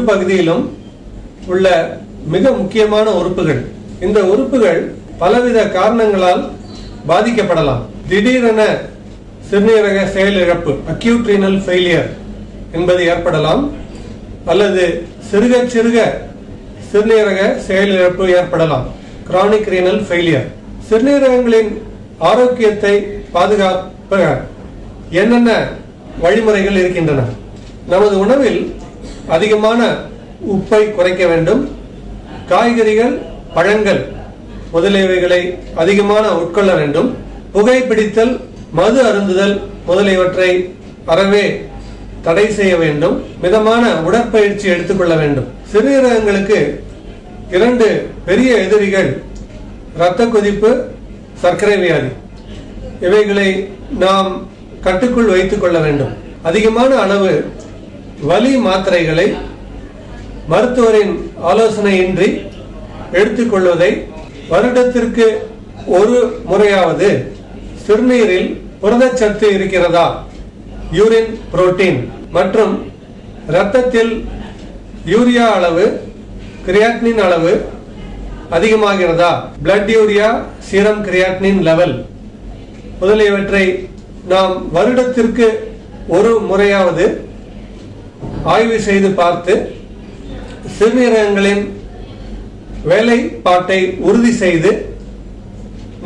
பகுதியிலும் உள்ள மிக முக்கியமான உறுப்புகள். இந்த உறுப்புகள் பலவித காரணங்களால் பாதிக்கப்படலாம். திடீரென சிறுநீரக செயலிழப்பு அக்யூட் ரீனல் ஃபெயிலியர் என்பது ஏற்படலாம், அல்லது சிறுக சிறுக சிறுநீரக செயலிழப்பு ஏற்படலாம், கிரானிக் ரீனல் ஃபெயிலியர். சிறுநீரகங்களின் ஆரோக்கியத்தை பாதுகாப்ப என்னென்ன வழிமுறைகள் இருக்கின்றன? நமது உணவில் அதிகமான உப்பை குறைக்க வேண்டும். காய்கறிகள், பழங்கள் முதலியவைகளை அதிகமான உட்கொள்ள வேண்டும். புகைப்பிடித்தல், மது அருந்துதல் முதலியவற்றை அறவே தடை செய்ய வேண்டும். மிதமான உடற்பயிற்சி எடுத்துக்கொள்ள வேண்டும். சிறுநீரகங்களுக்கு 2 பெரிய எதிரிகள் இரத்த கொதிப்பு, சர்க்கரை வியாதி. இவைகளை நாம் கட்டுக்குள் வைத்துக் கொள்ள வேண்டும். அதிகமான அளவு வலி மாத்திரைகளை மருத்துவரின் ஆலோசனையின்றி எடுத்துக்கொள்வதை வருடத்திற்கு ஒரு முறையாவது சிறுநீரில் புரதச்சத்து இருக்கிறதா, யூரின் புரோட்டீன் மற்றும் இரத்தத்தில் யூரியா அளவு, கிரியாட்டினின் அளவு அதிகமாகிறதா, blood urea, serum creatinine level முதலியவற்றை நாம் வருடத்திற்கு ஒரு முறையாவது ஆய்வு செய்து பார்த்து சிறுநீரகங்களின் வேலைப்பாட்டை உறுதி செய்து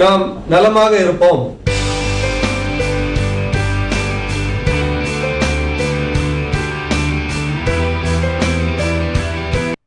நாம் நலமாக இருப்போம்.